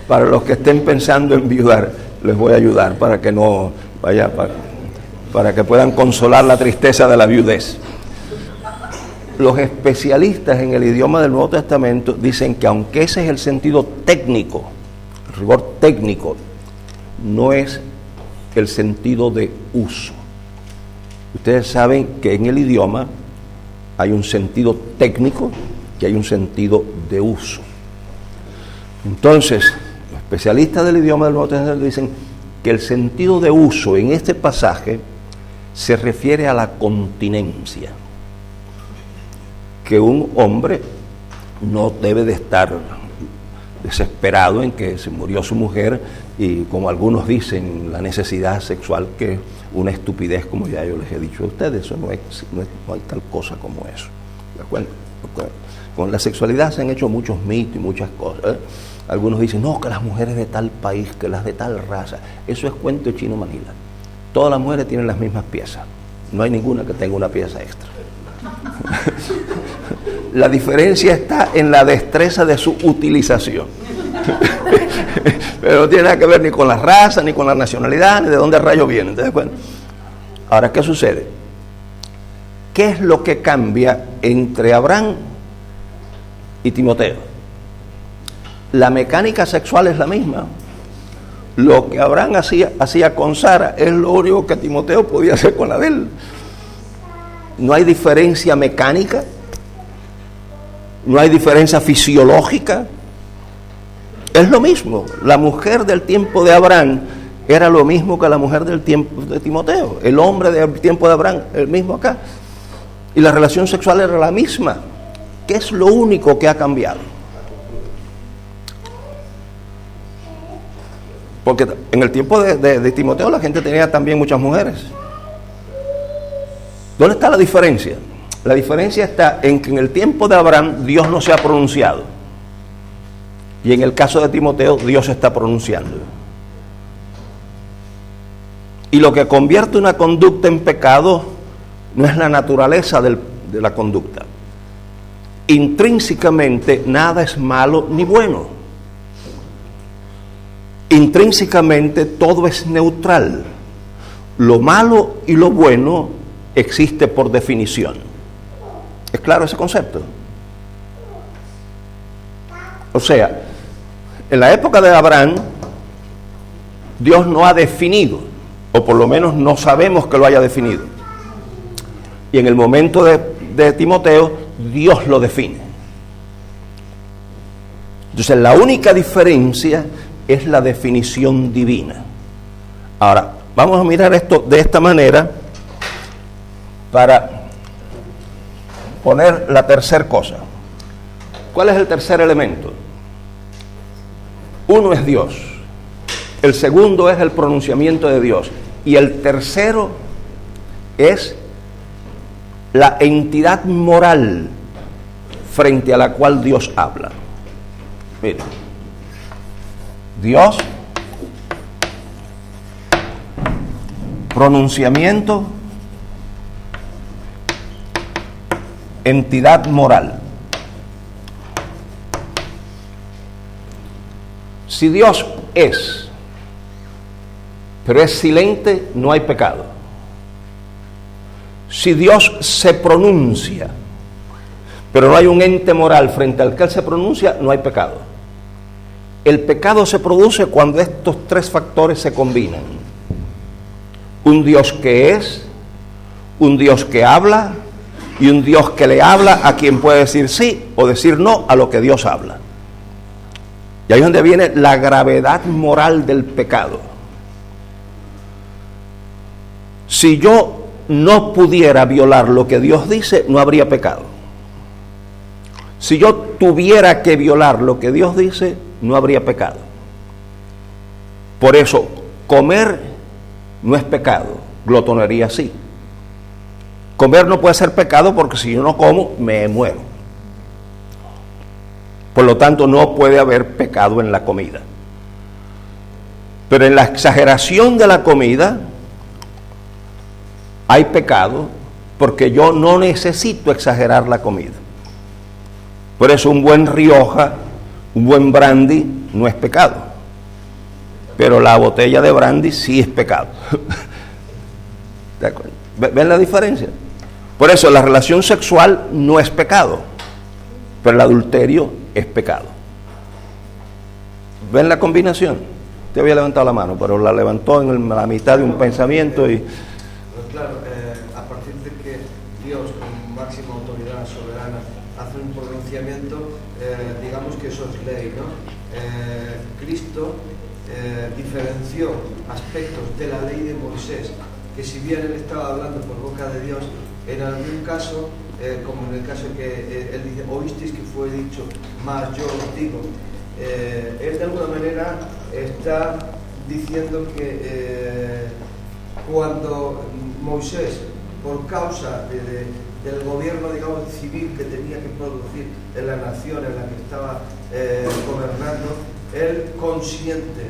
Para los que estén pensando en viudar, les voy a ayudar para que no vaya, para que puedan consolar la tristeza de la viudez. Los especialistas en el idioma del Nuevo Testamento dicen que aunque ese es el sentido técnico, el rigor técnico, no es el sentido de uso. Ustedes saben que en el idioma hay un sentido técnico y hay un sentido de uso. Entonces, los especialistas del idioma del Nuevo Testamento dicen que el sentido de uso en este pasaje se refiere a la continencia, que un hombre no debe de estar desesperado en que se murió su mujer y, como algunos dicen, la necesidad sexual, que es una estupidez, como ya yo les he dicho a ustedes. Eso no hay tal cosa como eso. ¿De acuerdo? Con la sexualidad se han hecho muchos mitos y muchas cosas. Algunos dicen, no, que las mujeres de tal país, que las de tal raza. Eso es cuento de chino Manila. Todas las mujeres tienen las mismas piezas. No hay ninguna que tenga una pieza extra. La diferencia está en la destreza de su utilización. Pero no tiene nada que ver ni con la raza, ni con la nacionalidad, ni de dónde rayo vienen. Entonces, bueno, ahora, ¿qué sucede? ¿Qué es lo que cambia entre Abraham y Timoteo? La mecánica sexual es la misma. Lo que Abraham hacía con Sara es lo único que Timoteo podía hacer con la de él. No hay diferencia mecánica, no hay diferencia fisiológica. Es lo mismo. La mujer del tiempo de Abraham era lo mismo que la mujer del tiempo de Timoteo. El hombre del tiempo de Abraham, el mismo acá. Y la relación sexual era la misma. ¿Qué es lo único que ha cambiado? Porque en el tiempo de Timoteo la gente tenía también muchas mujeres. ¿Dónde está la diferencia? La diferencia está en que en el tiempo de Abraham Dios no se ha pronunciado. Y en el caso de Timoteo Dios se está pronunciando. Y lo que convierte una conducta en pecado no es la naturaleza de la conducta. Intrínsecamente nada es malo ni bueno. Intrínsecamente todo es neutral. Lo malo y lo bueno existe por definición. ¿Es claro ese concepto? O sea, en la época de Abraham, Dios no ha definido, o por lo menos no sabemos que lo haya definido. Y en el momento de Timoteo, Dios lo define. Entonces, la única diferencia es la definición divina. Ahora, vamos a mirar esto de esta manera para poner la tercera cosa. ¿Cuál es el tercer elemento? Uno es Dios, el segundo es el pronunciamiento de Dios y el tercero es la entidad moral frente a la cual Dios habla. Mire, Dios, pronunciamiento, entidad moral. Si Dios es, pero es silente, no hay pecado. Si Dios se pronuncia, pero no hay un ente moral frente al que Él se pronuncia, no hay pecado. El pecado se produce cuando estos tres factores se combinan. Un Dios que es, un Dios que habla y un Dios que le habla a quien puede decir sí o decir no a lo que Dios habla. Y ahí es donde viene la gravedad moral del pecado. Si yo no pudiera violar lo que Dios dice, no habría pecado. Si yo tuviera que violar lo que Dios dice, no habría pecado. Por eso, comer no es pecado, glotonería sí. Comer no puede ser pecado porque si yo no como, me muero. Por lo tanto, no puede haber pecado en la comida. Pero en la exageración de la comida hay pecado porque yo no necesito exagerar la comida. Por eso un buen Rioja, un buen brandy no es pecado. pero la botella de brandy sí es pecado. ¿De acuerdo? ¿Ven la diferencia? Por eso la relación sexual no es pecado, pero el adulterio es pecado. ¿Ven la combinación? Te había levantado la mano, pero la levantó en la mitad de un pensamiento y... Pues claro, a partir de que Dios, con máxima autoridad soberana, hace un pronunciamiento, digamos que eso es ley, ¿no? Cristo diferenció aspectos de la ley de Moisés, que si bien él estaba hablando por boca de Dios, en algún caso, como en el caso que él dice, oísteis que fue dicho, mas yo os digo, él de alguna manera está diciendo que cuando Moisés, por causa del gobierno, digamos, civil que tenía que producir en la nación en la que estaba gobernando, él consiente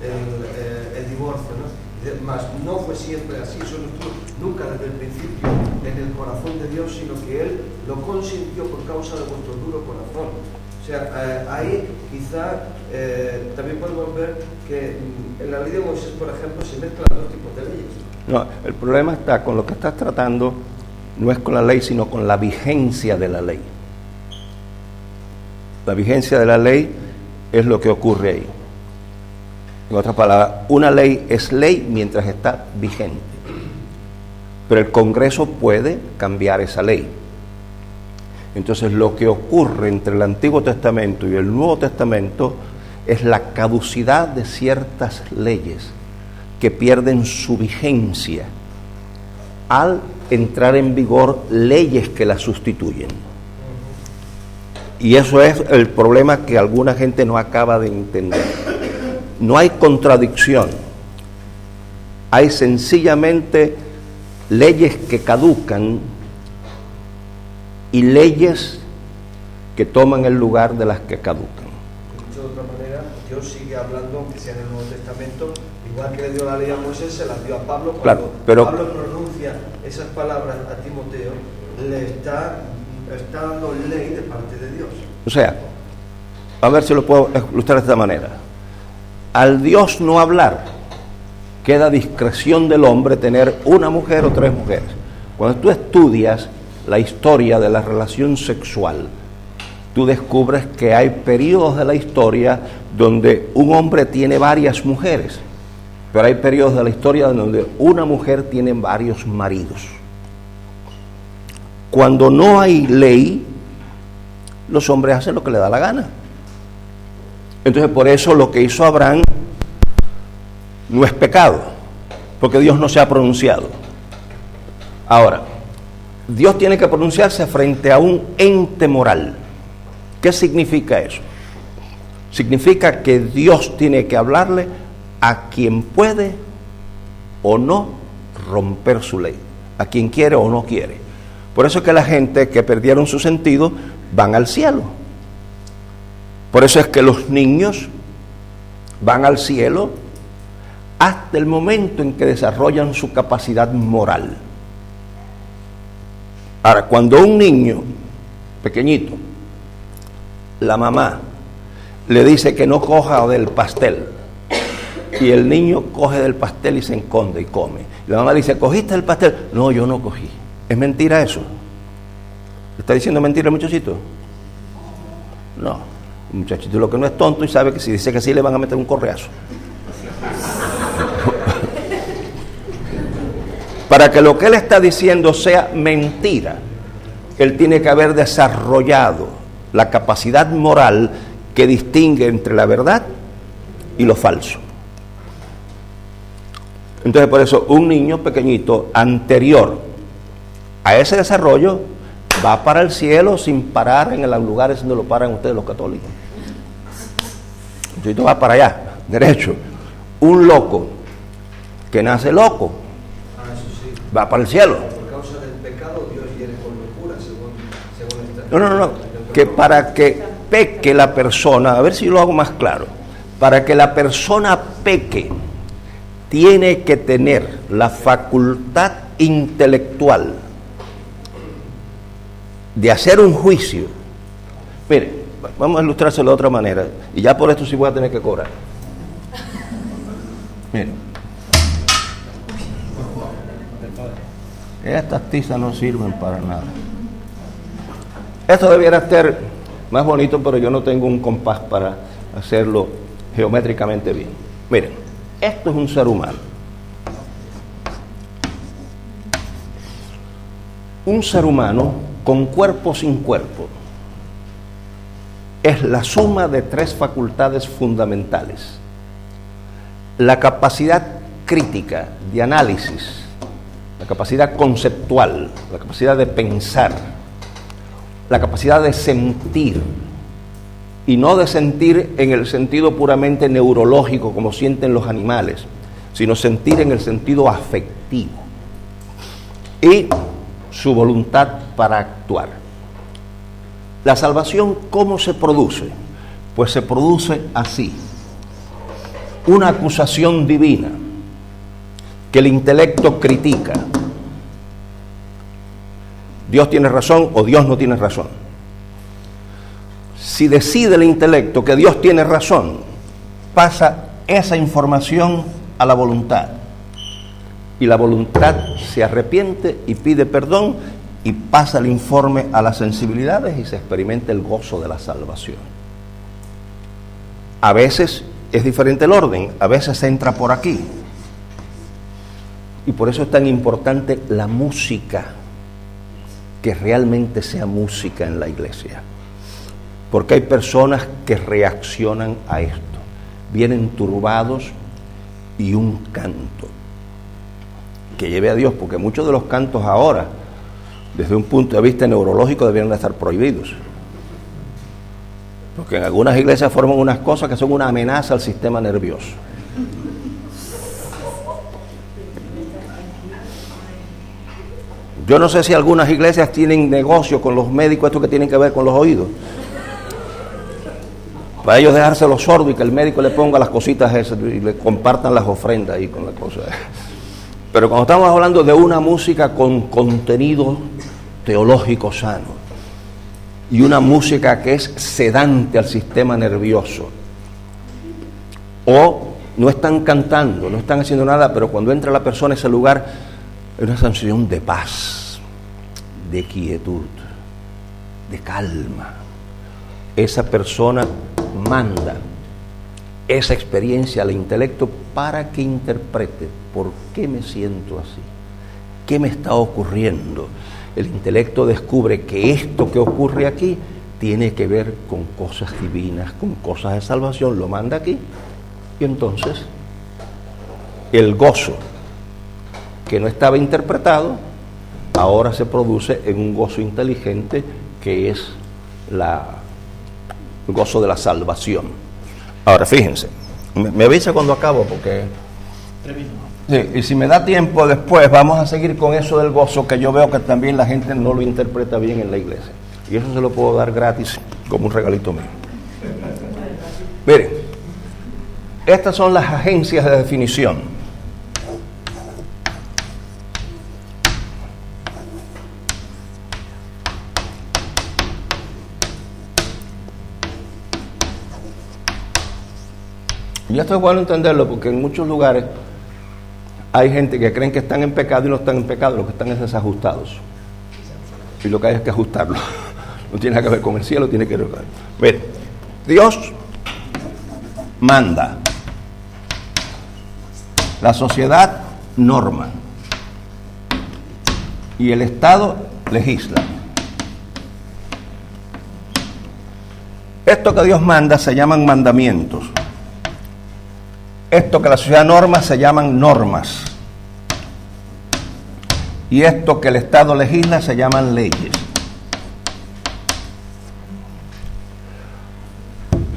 el divorcio, ¿no? Mas no fue siempre así, eso no estuvo nunca desde el principio en el corazón de Dios, sino que él lo consintió por causa de vuestro duro corazón. O sea, ahí quizá también podemos ver que en la ley de Moisés, por ejemplo, se mezclan dos tipos de leyes. No, el problema está con lo que estás tratando, no es con la ley, sino con la vigencia de la ley. La vigencia de la ley es lo que ocurre ahí. En otras palabras, una ley es ley mientras está vigente, pero el Congreso puede cambiar esa ley. Entonces, lo que ocurre entre el Antiguo Testamento y el Nuevo Testamento es la caducidad de ciertas leyes que pierden su vigencia al entrar en vigor leyes que las sustituyen. Y eso es el problema que alguna gente no acaba de entender. No hay contradicción, hay sencillamente leyes que caducan y leyes que toman el lugar de las que caducan. Dicho de otra manera, Dios sigue hablando, aunque sea en el Nuevo Testamento, igual que le dio la ley a Moisés, se la dio a Pablo. Cuando claro, pero Pablo pronuncia esas palabras a Timoteo, le está dando ley de parte de Dios. O sea, a ver si lo puedo ilustrar de esta manera. Al Dios no hablar, queda discreción del hombre tener una mujer o tres mujeres. Cuando tú estudias la historia de la relación sexual, tú descubres que hay periodos de la historia donde un hombre tiene varias mujeres, pero hay periodos de la historia donde una mujer tiene varios maridos. Cuando no hay ley, los hombres hacen lo que les da la gana. Entonces, por eso lo que hizo Abraham no es pecado, porque Dios no se ha pronunciado. Ahora, Dios tiene que pronunciarse frente a un ente moral. ¿Qué significa eso? Significa que Dios tiene que hablarle a quien puede o no romper su ley, a quien quiere o no quiere. Por eso es que la gente que perdieron su sentido van al cielo. Por eso es que los niños van al cielo hasta el momento en que desarrollan su capacidad moral. Ahora, cuando un niño pequeñito, la mamá le dice que no coja del pastel, y el niño coge del pastel y se esconde y come. Y la mamá dice, ¿cogiste el pastel? No, yo no cogí. ¿Es mentira eso? ¿Está diciendo mentira el muchachito? No. El muchachito lo que no es tonto y sabe que si dice que sí le van a meter un correazo. Para que lo que él está diciendo sea mentira, él tiene que haber desarrollado la capacidad moral que distingue entre la verdad y lo falso. Entonces, por eso, un niño pequeñito anterior a ese desarrollo va para el cielo sin parar en los lugares donde lo paran ustedes los católicos. El chiquito va para allá, derecho. Un loco que nace loco va para el cielo. Por causa del pecado, Dios hiere con locura, según esta. No. Que para que peque la persona, a ver si lo hago más claro, para que la persona peque, tiene que tener la facultad intelectual de hacer un juicio. Mire, vamos a ilustrárselo de otra manera, y ya por esto sí voy a tener que cobrar. Miren, estas tizas no sirven para nada. Esto debiera ser más bonito, pero yo no tengo un compás para hacerlo geométricamente bien. Miren, esto es un ser humano. Un ser humano con cuerpo sin cuerpo es la suma de tres facultades fundamentales: la capacidad crítica de análisis, la capacidad conceptual, la capacidad de pensar, la capacidad de sentir, y no de sentir en el sentido puramente neurológico como sienten los animales, sino sentir en el sentido afectivo, y su voluntad para actuar. La salvación, ¿cómo se produce? Pues se produce así: una acusación divina que el intelecto critica. Dios tiene razón o Dios no tiene razón. Si decide el intelecto que Dios tiene razón, pasa esa información a la voluntad, y la voluntad se arrepiente y pide perdón, y pasa el informe a las sensibilidades y se experimenta el gozo de la salvación. A veces es diferente el orden, a veces entra por aquí, y por eso es tan importante la música, que realmente sea música en la iglesia, porque hay personas que reaccionan a esto, vienen turbados, y un canto que lleve a Dios, porque muchos de los cantos ahora, desde un punto de vista neurológico, deberían de estar prohibidos, porque en algunas iglesias forman unas cosas que son una amenaza al sistema nervioso. Yo no sé si algunas iglesias tienen negocio con los médicos, esto que tienen que ver con los oídos, para ellos dejárselo sordo y que el médico le ponga las cositas esas y le compartan las ofrendas ahí con la cosa. Pero cuando estamos hablando de una música con contenido teológico sano, y una música que es sedante al sistema nervioso, o no están cantando, no están haciendo nada, pero cuando entra la persona a ese lugar, es una sensación de paz, de quietud, de calma. Esa persona manda esa experiencia al intelecto para que interprete por qué me siento así, qué me está ocurriendo. El intelecto descubre que esto que ocurre aquí tiene que ver con cosas divinas, con cosas de salvación, lo manda aquí, y entonces el gozo que no estaba interpretado ahora se produce en un gozo inteligente, que es el gozo de la salvación. Ahora fíjense, me avisa cuando acabo, porque sí, y si me da tiempo después vamos a seguir con eso del gozo, que yo veo que también la gente no lo interpreta bien en la iglesia, y eso se lo puedo dar gratis como un regalito mío. Miren, estas son las agencias de definición. Y esto es bueno entenderlo, porque en muchos lugares hay gente que creen que están en pecado y no están en pecado, lo que están es desajustados. Y lo que hay es que ajustarlo. No tiene nada que ver con el cielo, tiene que ver con... Miren, Dios manda, la sociedad norma, y el Estado legisla. Esto que Dios manda se llaman mandamientos. Esto que la sociedad norma se llaman normas. Y esto que el Estado legisla se llaman leyes.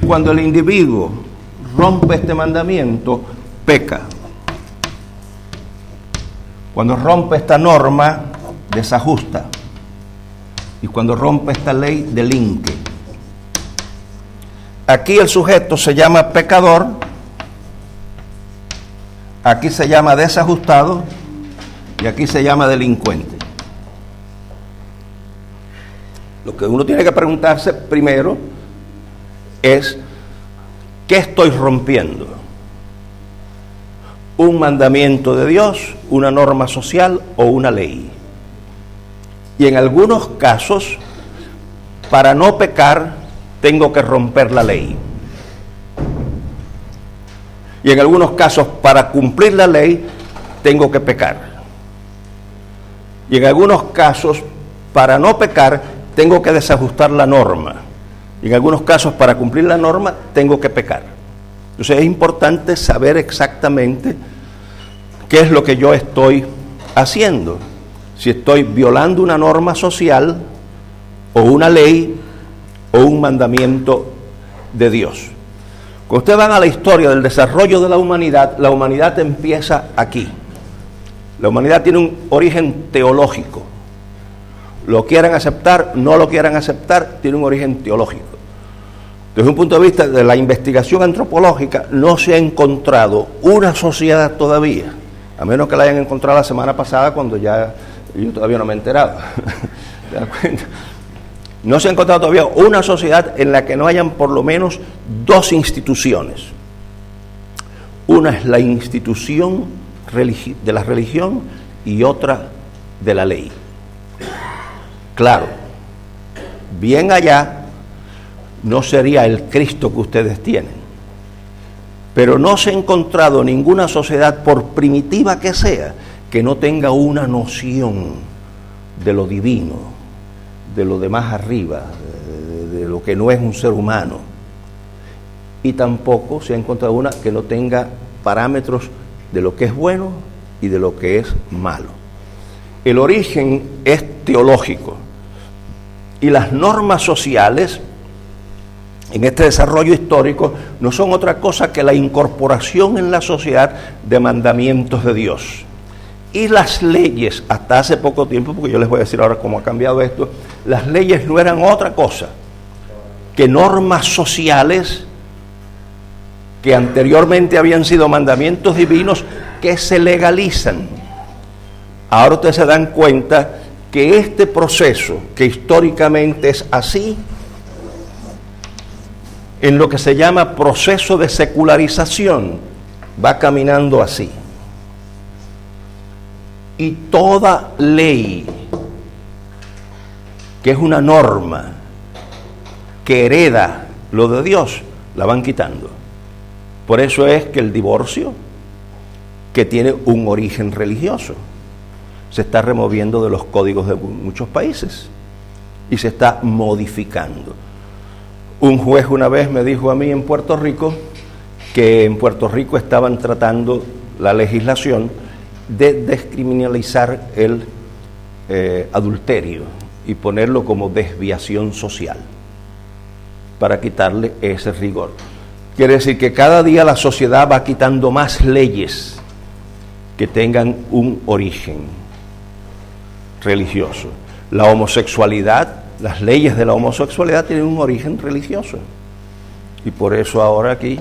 Cuando el individuo rompe este mandamiento, peca. Cuando rompe esta norma, desajusta. Y cuando rompe esta ley, delinque. Aquí el sujeto se llama pecador, aquí se llama desajustado y aquí se llama delincuente. Lo que uno tiene que preguntarse primero es: ¿qué estoy rompiendo? un mandamiento de Dios, una norma social o una ley. Y en algunos casos, para no pecar, tengo que romper la ley. Y en algunos casos, para cumplir la ley, tengo que pecar. Y en algunos casos, para no pecar, tengo que desajustar la norma. Y en algunos casos, para cumplir la norma, tengo que pecar. Entonces es importante saber exactamente qué es lo que yo estoy haciendo. Si estoy violando una norma social, o una ley, o un mandamiento de Dios. Cuando ustedes van a la historia del desarrollo de la humanidad empieza aquí. La humanidad tiene un origen teológico. Lo quieran aceptar, no lo quieran aceptar, tiene un origen teológico. Desde un punto de vista de la investigación antropológica, no se ha encontrado una sociedad todavía, a menos que la hayan encontrado la semana pasada, cuando ya yo todavía no me he enterado. ¿Te das cuenta? No se ha encontrado todavía una sociedad en la que no hayan por lo menos dos instituciones. Una es la institución de la religión y otra de la ley. Claro, bien allá no sería el Cristo que ustedes tienen, pero no se ha encontrado ninguna sociedad, por primitiva que sea, que no tenga una noción de lo divino, de lo de más arriba, de lo que no es un ser humano. Y tampoco se ha encontrado una que no tenga parámetros de lo que es bueno y de lo que es malo. El origen es teológico, y las normas sociales en este desarrollo histórico no son otra cosa que la incorporación en la sociedad de mandamientos de Dios. Y las leyes, hasta hace poco tiempo, porque yo les voy a decir ahora cómo ha cambiado esto, las leyes no eran otra cosa que normas sociales que anteriormente habían sido mandamientos divinos que se legalizan. Ahora ustedes se dan cuenta que este proceso, que históricamente es así, en lo que se llama proceso de secularización, va caminando así. Y toda ley, que es una norma que hereda lo de Dios, la van quitando. Por eso es que el divorcio, que tiene un origen religioso, se está removiendo de los códigos de muchos países y se está modificando. Un juez una vez me dijo a mí en Puerto Rico que en Puerto Rico estaban tratando la legislación de descriminalizar el adulterio y ponerlo como desviación social para quitarle ese rigor. Quiere decir que cada día la sociedad va quitando más leyes que tengan un origen religioso. La homosexualidad, las leyes de la homosexualidad tienen un origen religioso. Y por eso ahora aquí,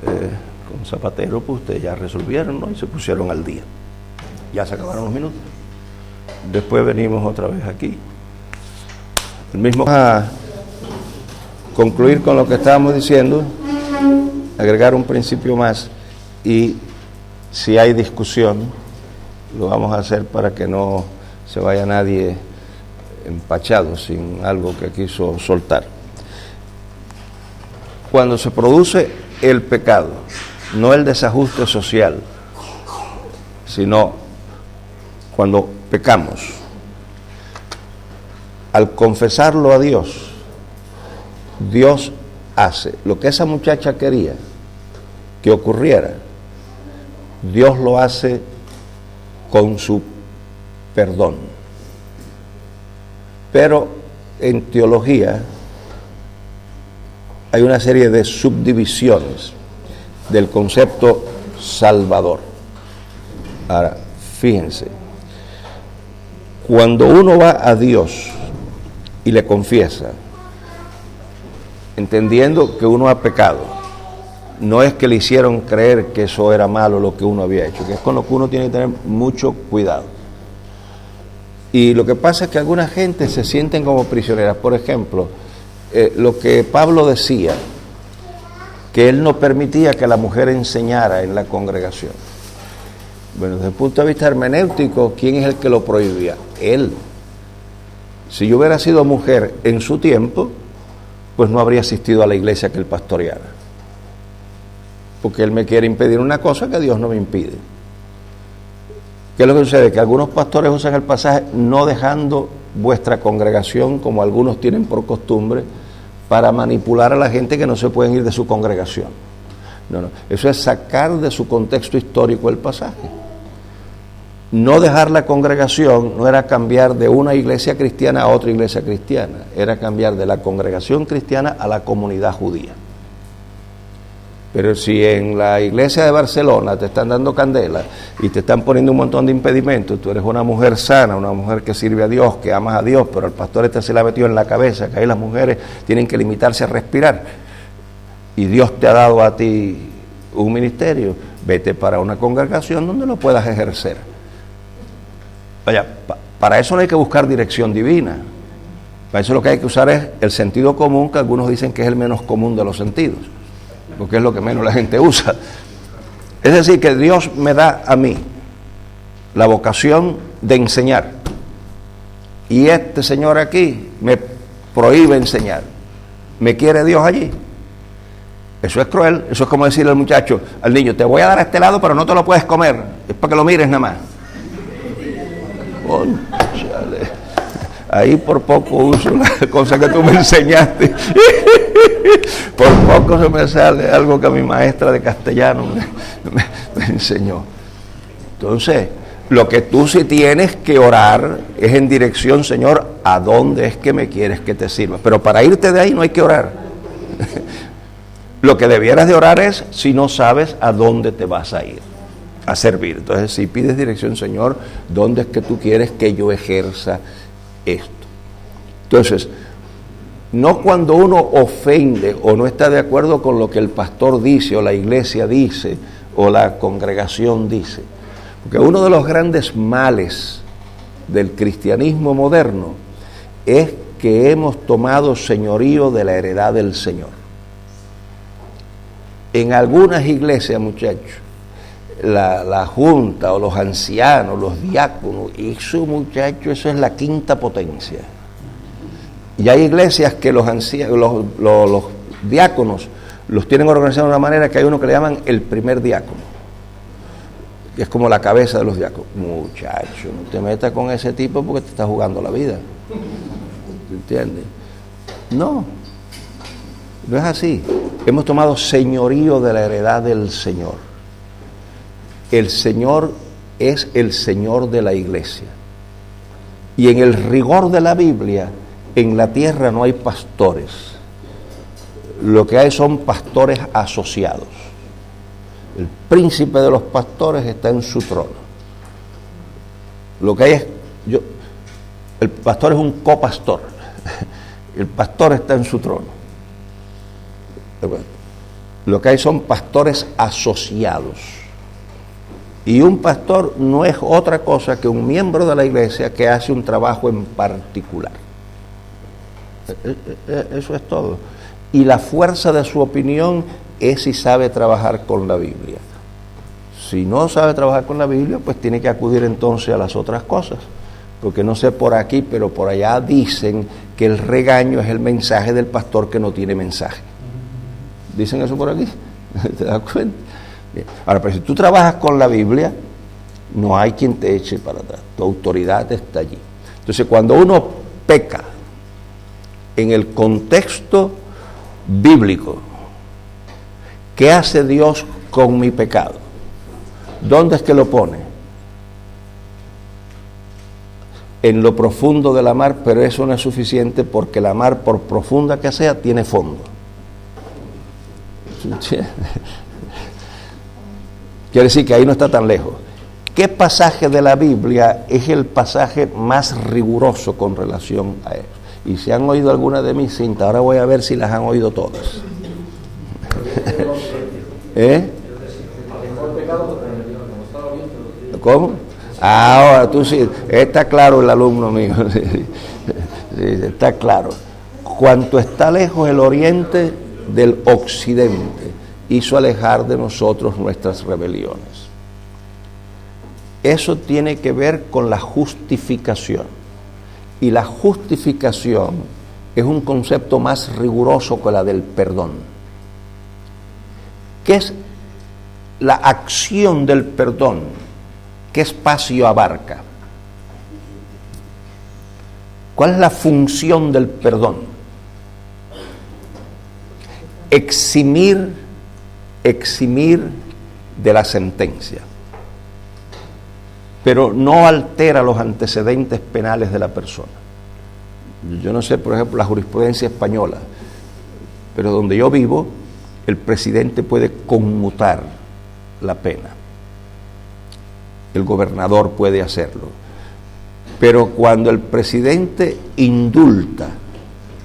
con Zapatero, pues ustedes ya resolvieron, ¿no? Y se pusieron al día. Ya se acabaron los minutos. Después venimos otra vez aquí. A concluir con lo que estábamos diciendo, agregar un principio más, y si hay discusión, lo vamos a hacer para que no se vaya nadie empachado sin algo que quiso soltar. Cuando se produce el pecado, no el desajuste social, sino cuando pecamos, al confesarlo a Dios, Dios hace lo que esa muchacha quería que ocurriera. Dios lo hace con su perdón. Pero en teología hay una serie de subdivisiones del concepto salvador. Ahora, fíjense, cuando uno va a Dios y le confiesa, entendiendo que uno ha pecado, no es que le hicieron creer que eso era malo lo que uno había hecho, que es con lo que uno tiene que tener mucho cuidado. Y lo que pasa es que alguna gente se sienten como prisioneras. Por ejemplo, lo que Pablo decía, que él no permitía que la mujer enseñara en la congregación. Bueno, desde el punto de vista hermenéutico, ¿quién es el que lo prohibía? Él. Si yo hubiera sido mujer en su tiempo, pues no habría asistido a la iglesia que él pastoreara. Porque él me quiere impedir una cosa que Dios no me impide. ¿Qué es lo que sucede? Que algunos pastores usan el pasaje no dejando vuestra congregación, como algunos tienen por costumbre, para manipular a la gente que no se pueden ir de su congregación. No, eso es sacar de su contexto histórico el pasaje. No dejar la congregación no era cambiar de una iglesia cristiana a otra iglesia cristiana, era cambiar de la congregación cristiana a la comunidad judía. Pero si en la iglesia de Barcelona te están dando candela y te están poniendo un montón de impedimentos, tú eres una mujer sana, una mujer que sirve a Dios, que amas a Dios, pero el pastor se le ha metido en la cabeza que ahí las mujeres tienen que limitarse a respirar, y Dios te ha dado a ti un ministerio, vete para una congregación donde lo puedas ejercer. Vaya, para eso no hay que buscar dirección divina. Para eso lo que hay que usar es el sentido común, que algunos dicen que es el menos común de los sentidos, porque es lo que menos la gente usa. Es decir, que Dios me da a mí la vocación de enseñar, y este señor aquí me prohíbe enseñar. ¿Me quiere Dios allí? Eso es cruel. Eso es como decirle al muchacho, al niño, te voy a dar a este lado, pero no te lo puedes comer, es para que lo mires nada más. Cónchale. Ahí por poco uso una cosa que tú me enseñaste. Por poco se me sale algo que mi maestra de castellano me enseñó. Entonces, lo que tú sí tienes que orar es en dirección, Señor, ¿a dónde es que me quieres que te sirva? Pero para irte de ahí no hay que orar. Lo que debieras de orar es si no sabes a dónde te vas a ir a servir. Entonces, si pides dirección, Señor, ¿dónde es que tú quieres que yo ejerza esto? Entonces, no cuando uno ofende o no está de acuerdo con lo que el pastor dice o la iglesia dice o la congregación dice. Porque uno de los grandes males del cristianismo moderno es que hemos tomado señorío de la heredad del Señor. En algunas iglesias, muchachos, la junta o los ancianos, los diáconos, eso, muchachos, eso es la quinta potencia. Y hay iglesias que los diáconos los tienen organizados de una manera que hay uno que le llaman el primer diácono, que es como la cabeza de los diáconos. Muchacho, no te metas con ese tipo porque te está jugando la vida. ¿Entiendes? No es así. Hemos tomado señorío de la heredad del Señor. El Señor es el Señor de la iglesia. Y en el rigor de la Biblia, en la tierra no hay pastores. Lo que hay son pastores asociados. El príncipe de los pastores está en su trono. Lo que hay es, el pastor es un copastor. El pastor está en su trono. Lo que hay son pastores asociados. Y un pastor no es otra cosa que un miembro de la iglesia que hace un trabajo en particular. Eso es todo. Y la fuerza de su opinión es si sabe trabajar con la Biblia. Si no sabe trabajar con la Biblia, pues tiene que acudir entonces a las otras cosas. Porque no sé por aquí, pero por allá dicen que el regaño es el mensaje del pastor que no tiene mensaje. ¿Dicen eso por aquí? ¿Te das cuenta? Bien. Ahora, pero si tú trabajas con la Biblia, no hay quien te eche para atrás. Tu autoridad está allí. Entonces, cuando uno peca en el contexto bíblico, ¿qué hace Dios con mi pecado? ¿Dónde es que lo pone? En lo profundo de la mar, pero eso no es suficiente porque la mar, por profunda que sea, tiene fondo. Quiere decir que ahí no está tan lejos. ¿Qué pasaje de la Biblia es el pasaje más riguroso con relación a eso? Y si han oído alguna de mis cintas, ahora voy a ver si las han oído todas. ¿Cómo? Ahora tú sí, está claro el alumno mío. Sí, está claro. Cuanto está lejos el oriente del occidente, hizo alejar de nosotros nuestras rebeliones. Eso tiene que ver con la justificación. Y la justificación es un concepto más riguroso que la del perdón. ¿Qué es la acción del perdón? ¿Qué espacio abarca? ¿Cuál es la función del perdón? Eximir de la sentencia, pero no altera los antecedentes penales de la persona. Yo no sé, por ejemplo, la jurisprudencia española, pero donde yo vivo, el presidente puede conmutar la pena. El gobernador puede hacerlo. Pero cuando el presidente indulta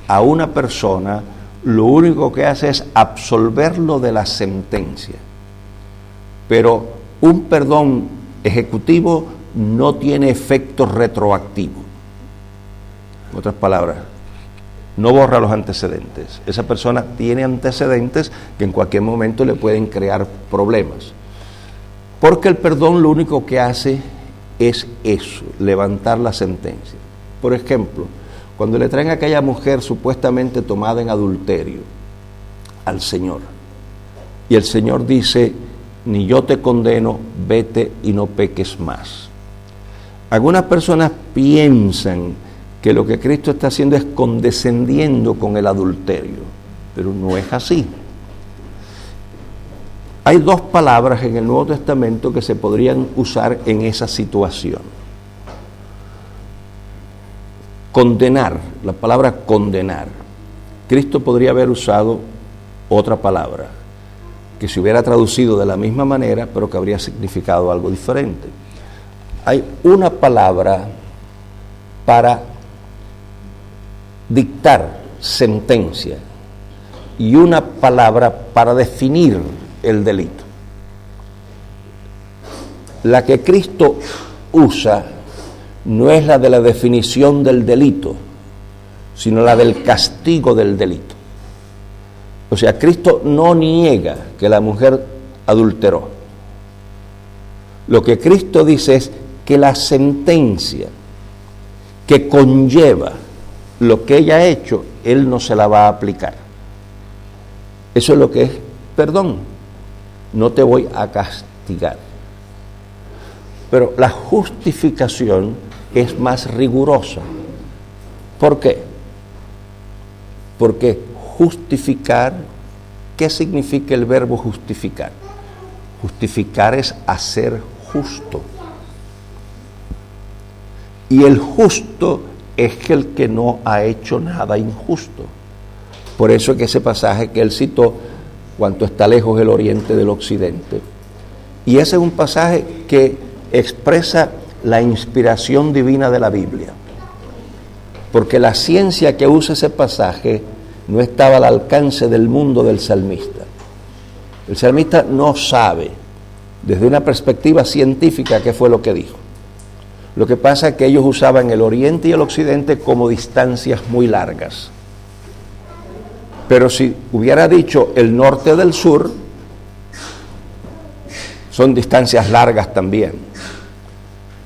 a una persona, lo único que hace es absolverlo de la sentencia. Pero un perdón ejecutivo no tiene efecto retroactivo. En otras palabras, no borra los antecedentes. Esa persona tiene antecedentes que en cualquier momento le pueden crear problemas. Porque el perdón lo único que hace es eso, levantar la sentencia. Por ejemplo, cuando le traen a aquella mujer supuestamente tomada en adulterio al Señor, y el Señor dice: ni yo te condeno, vete y no peques más. Algunas personas piensan que lo que Cristo está haciendo es condescendiendo con el adulterio, pero no es así. Hay dos palabras en el Nuevo Testamento que se podrían usar en esa situación. Condenar, la palabra condenar. Cristo podría haber usado otra palabra, que se hubiera traducido de la misma manera, pero que habría significado algo diferente. Hay una palabra para dictar sentencia y una palabra para definir el delito. La que Cristo usa no es la de la definición del delito, sino la del castigo del delito. O sea, Cristo no niega que la mujer adulteró. Lo que Cristo dice es que la sentencia que conlleva lo que ella ha hecho, Él no se la va a aplicar. Eso es lo que es perdón. No te voy a castigar. Pero la justificación es más rigurosa. ¿Por qué? Porque justificar, ¿qué significa el verbo justificar? Justificar es hacer justo. Y el justo es el que no ha hecho nada injusto. Por eso es que ese pasaje que él citó, cuanto está lejos el oriente del occidente. Y ese es un pasaje que expresa la inspiración divina de la Biblia. Porque la ciencia que usa ese pasaje no estaba al alcance del mundo del salmista. El salmista no sabe, desde una perspectiva científica, qué fue lo que dijo. Lo que pasa es que ellos usaban el oriente y el occidente como distancias muy largas. Pero si hubiera dicho el norte del sur, son distancias largas también.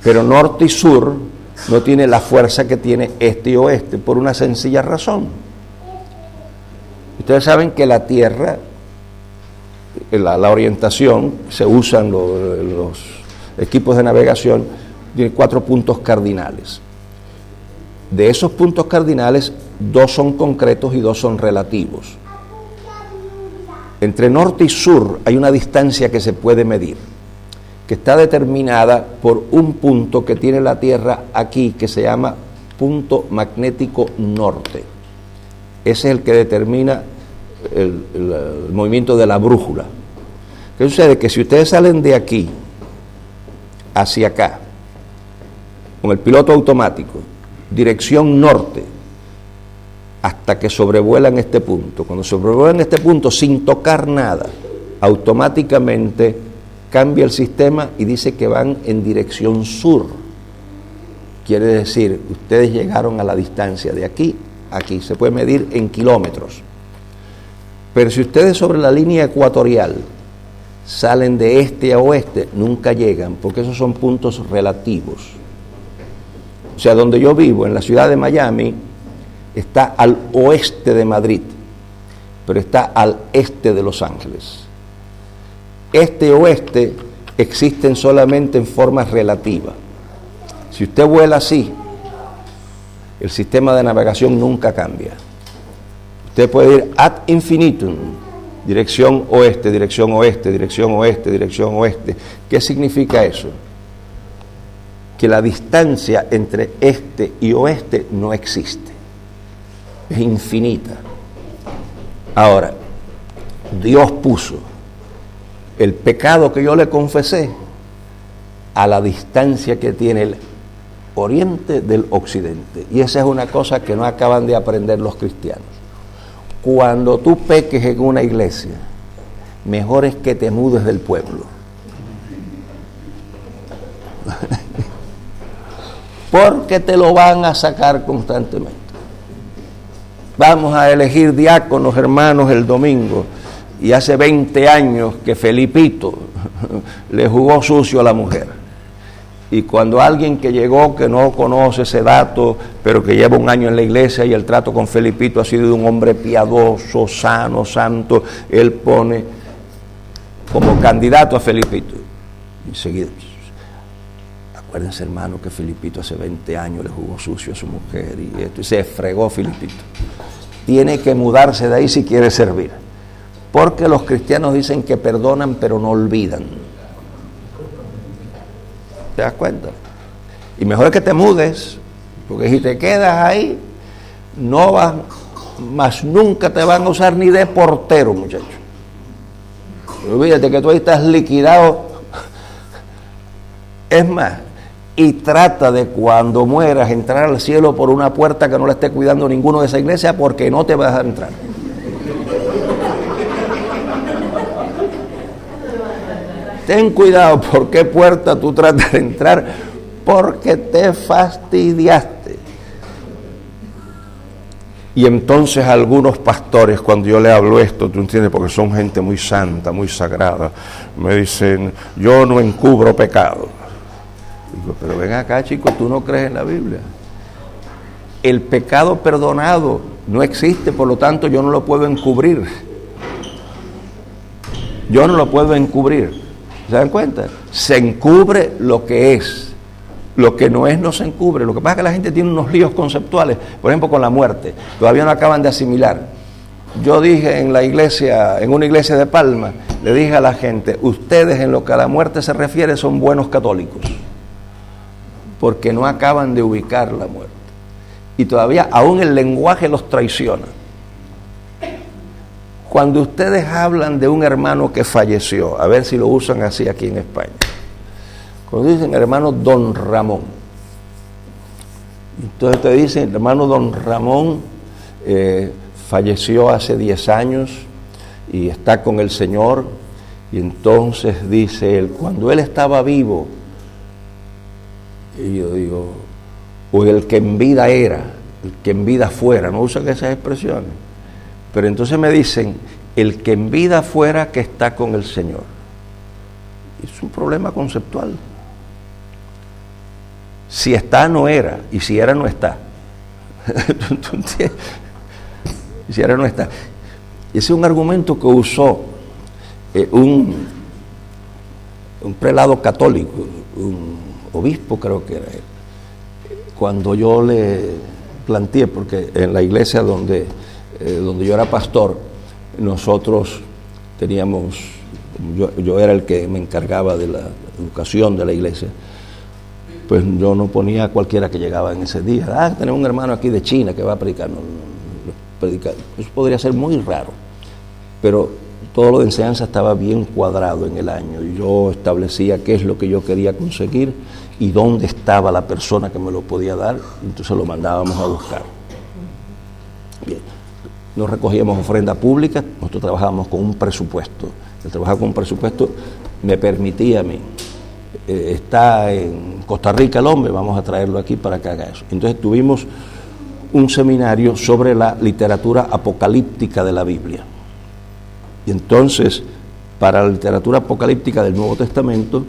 Pero norte y sur no tiene la fuerza que tiene este y oeste, por una sencilla razón. Ustedes saben que la Tierra, la orientación, se usan los equipos de navegación, tiene 4 puntos cardinales. De esos puntos cardinales, 2 son concretos y 2 son relativos. Entre norte y sur hay una distancia que se puede medir, que está determinada por un punto que tiene la Tierra aquí, que se llama punto magnético norte. Ese es el que determina el movimiento de la brújula. ¿Qué sucede? Que si ustedes salen de aquí hacia acá, con el piloto automático, dirección norte, hasta que sobrevuelan este punto. Cuando sobrevuelan este punto sin tocar nada, automáticamente cambia el sistema y dice que van en dirección sur. Quiere decir, ustedes llegaron a la distancia de aquí a aquí, se puede medir en kilómetros. Pero si ustedes sobre la línea ecuatorial salen de este a oeste, nunca llegan, porque esos son puntos relativos. O sea, donde yo vivo, en la ciudad de Miami, está al oeste de Madrid, pero está al este de Los Ángeles. Este y oeste existen solamente en forma relativa. Si usted vuela así, el sistema de navegación nunca cambia. Usted puede ir ad infinitum, dirección oeste, dirección oeste, dirección oeste, dirección oeste. ¿Qué significa eso? Que la distancia entre este y oeste no existe. Es infinita. Ahora, Dios puso el pecado que yo le confesé a la distancia que tiene el oriente del occidente. Y esa es una cosa que no acaban de aprender los cristianos. Cuando tú peques en una iglesia, mejor es que te mudes del pueblo. Porque te lo van a sacar constantemente. Vamos a elegir diáconos, hermanos, el domingo. Y hace 20 años que Felipito le jugó sucio a la mujer. Y cuando alguien que llegó, que no conoce ese dato, pero que lleva un año en la iglesia y el trato con Felipito ha sido de un hombre piadoso, sano, santo, él pone como candidato a Felipito. Enseguida, acuérdense, hermano, que Felipito hace 20 años le jugó sucio a su mujer y esto, y se fregó Felipito. Tiene que mudarse de ahí si quiere servir. Porque los cristianos dicen que perdonan pero no olvidan. ¿Te das cuenta? Y mejor es que te mudes, porque si te quedas ahí, no vas, más nunca te van a usar ni de portero, muchacho. Olvídate que tú ahí estás liquidado. Es más, y trata de cuando mueras entrar al cielo por una puerta que no la esté cuidando ninguno de esa iglesia, porque no te vas a entrar. Ten cuidado por qué puerta tú tratas de entrar, porque te fastidiaste. Y entonces algunos pastores, cuando yo le hablo esto, tú entiendes, porque son gente muy santa, muy sagrada, me dicen, yo no encubro pecado. Digo, pero ven acá, chico, tú no crees en la Biblia. El pecado perdonado no existe, por lo tanto yo no lo puedo encubrir. Yo no lo puedo encubrir. ¿Se dan cuenta? Se encubre lo que es. Lo que no es, no se encubre. Lo que pasa es que la gente tiene unos líos conceptuales, por ejemplo, con la muerte. Todavía no acaban de asimilar. Yo dije en la iglesia, en una iglesia de Palma, le dije a la gente, ustedes en lo que a la muerte se refiere son buenos católicos, porque no acaban de ubicar la muerte. Y todavía aún el lenguaje los traiciona. Cuando ustedes hablan de un hermano que falleció, a ver si lo usan así aquí en España, cuando dicen hermano Don Ramón, entonces te dicen hermano Don Ramón falleció hace 10 años y está con el Señor, y entonces dice él, cuando él estaba vivo, y yo digo, o el que en vida era, el que en vida fuera, no usan esas expresiones. Pero entonces me dicen, el que en vida fuera que está con el Señor. Es un problema conceptual. Si está, no era, y si era, no está. Si era, no está. Ese es un argumento que usó un prelado católico, un obispo creo que era él, cuando yo le planteé, porque en la iglesia donde yo era pastor, nosotros teníamos, yo era el que me encargaba de la educación de la iglesia, pues yo no ponía a cualquiera que llegaba en ese día, tenemos un hermano aquí de China que va a predicar, predicar. Eso podría ser muy raro, pero todo lo de enseñanza estaba bien cuadrado en el año, y yo establecía qué es lo que yo quería conseguir y dónde estaba la persona que me lo podía dar, entonces lo mandábamos a buscar. Bien. No recogíamos ofrenda pública, nosotros trabajábamos con un presupuesto. El trabajar con un presupuesto me permitía a mí. Está en Costa Rica el hombre, vamos a traerlo aquí para que haga eso. Entonces tuvimos un seminario sobre la literatura apocalíptica de la Biblia. Y entonces para la literatura apocalíptica del Nuevo Testamento,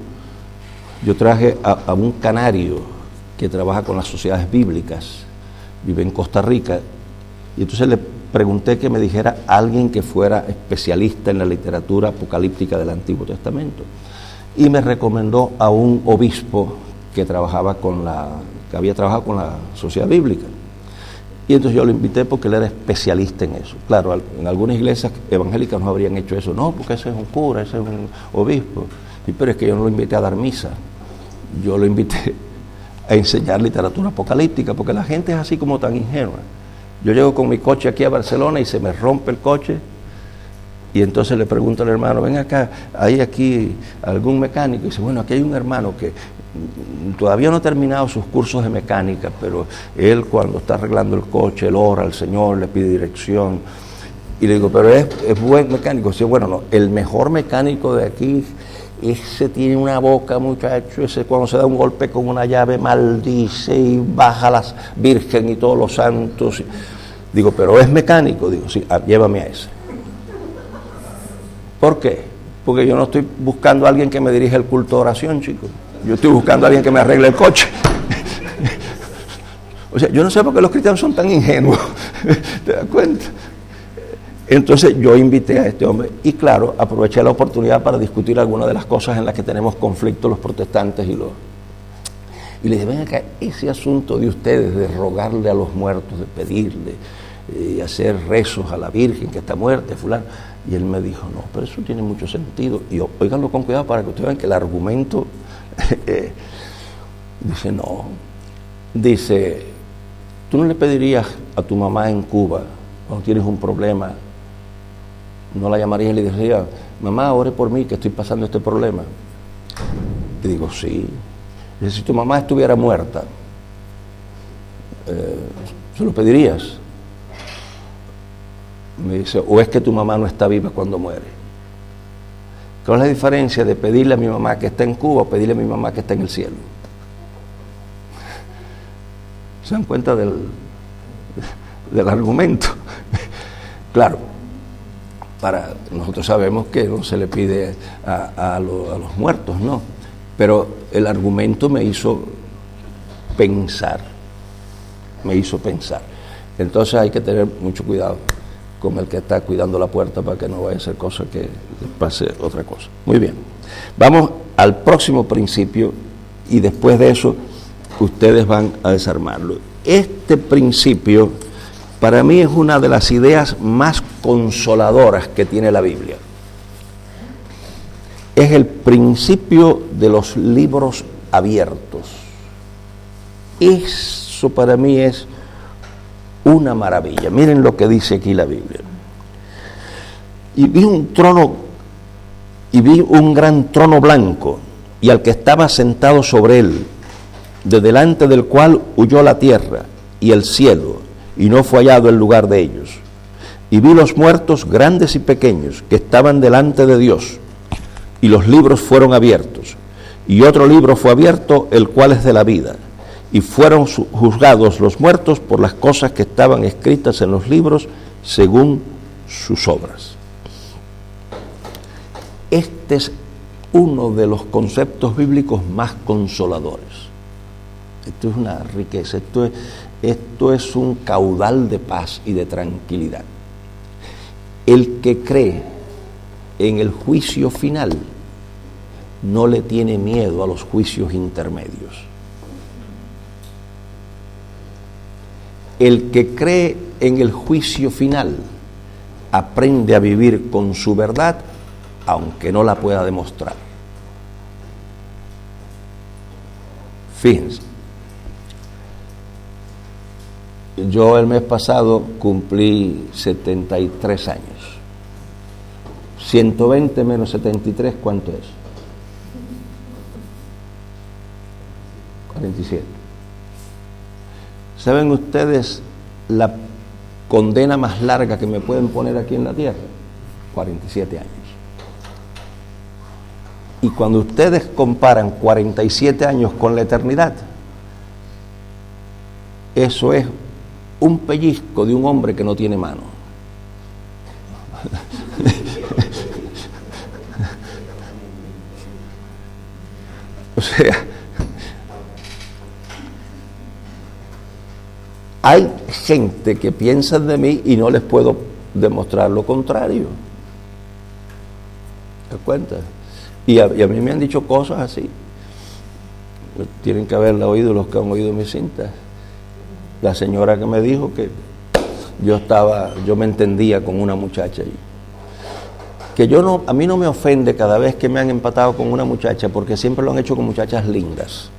yo traje a un canario que trabaja con las sociedades bíblicas, vive en Costa Rica, y entonces le pregunté que me dijera a alguien que fuera especialista en la literatura apocalíptica del Antiguo Testamento, y me recomendó a un obispo que había trabajado con la sociedad bíblica. Y entonces yo lo invité porque él era especialista en eso. Claro, en algunas iglesias evangélicas no habrían hecho eso. No, porque ese es un cura, ese es un obispo. Pero es que yo no lo invité a dar misa. Yo lo invité a enseñar literatura apocalíptica, porque la gente es así como tan ingenua. Yo llego con mi coche aquí a Barcelona y se me rompe el coche, y entonces le pregunto al hermano, ven acá, ¿hay aquí algún mecánico? Y dice, bueno, aquí hay un hermano que todavía no ha terminado sus cursos de mecánica, pero él cuando está arreglando el coche, él ora al Señor, le pide dirección. Y le digo, pero es buen mecánico. Dice, bueno, no, el mejor mecánico de aquí, ese tiene una boca, muchacho, ese cuando se da un golpe con una llave maldice y baja las Virgen y todos los santos. Digo, pero es mecánico. Digo, sí, llévame a ese. ¿Por qué? Porque yo no estoy buscando a alguien que me dirija el culto de oración, chicos. Yo estoy buscando a alguien que me arregle el coche. O sea, yo no sé por qué los cristianos son tan ingenuos. ¿Te das cuenta? Entonces yo invité a este hombre y claro, aproveché la oportunidad para discutir algunas de las cosas en las que tenemos conflicto los protestantes y le dije, ven acá, ese asunto de ustedes de rogarle a los muertos, de pedirle y hacer rezos a la Virgen que está muerta, fulano. Y él me dijo, no, pero eso tiene mucho sentido. Y yo, óiganlo con cuidado para que ustedes vean que el argumento dice, no. Dice, ¿tú no le pedirías a tu mamá en Cuba, cuando tienes un problema, no la llamarías y le dirías, mamá, ore por mí que estoy pasando este problema? Y digo, sí. Dice, si tu mamá estuviera muerta, ¿se lo pedirías? Me dice, o es que tu mamá no está viva cuando muere. ¿Cuál es la diferencia de pedirle a mi mamá que está en Cuba o pedirle a mi mamá que está en el cielo? ¿Se dan cuenta del argumento? Claro, nosotros sabemos que no se le pide a los muertos, no. Pero el argumento me hizo pensar. Entonces hay que tener mucho cuidado con el que está cuidando la puerta para que no vaya a ser cosa que le pase otra cosa. Muy bien. Vamos al próximo principio y después de eso ustedes van a desarmarlo. Este principio para mí es una de las ideas más consoladoras que tiene la Biblia. Es el principio de los libros abiertos. Eso para mí es una maravilla. Miren lo que dice aquí la Biblia. Y vi un trono, y vi un gran trono blanco, y al que estaba sentado sobre él, de delante del cual huyó la tierra y el cielo, y no fue hallado el lugar de ellos. Y vi los muertos grandes y pequeños que estaban delante de Dios, y los libros fueron abiertos. Y otro libro fue abierto, el cual es de la vida. Y fueron juzgados los muertos por las cosas que estaban escritas en los libros según sus obras. Este es uno de los conceptos bíblicos más consoladores. Esto es una riqueza, esto es un caudal de paz y de tranquilidad. El que cree en el juicio final no le tiene miedo a los juicios intermedios. El que cree en el juicio final aprende a vivir con su verdad, aunque no la pueda demostrar. Fíjense, yo el mes pasado cumplí 73 años. 120 menos 73, ¿cuánto es? 47. ¿Saben ustedes la condena más larga que me pueden poner aquí en la tierra? 47 años. Y cuando ustedes comparan 47 años con la eternidad, eso es un pellizco de un hombre que no tiene mano. O sea, hay gente que piensa de mí y no les puedo demostrar lo contrario. ¿Te das cuenta? Y a mí me han dicho cosas así. Tienen que haberla oído los que han oído mis cintas. La señora que me dijo que yo me entendía con una muchacha allí. Que a mí no me ofende cada vez que me han empatado con una muchacha, porque siempre lo han hecho con muchachas lindas.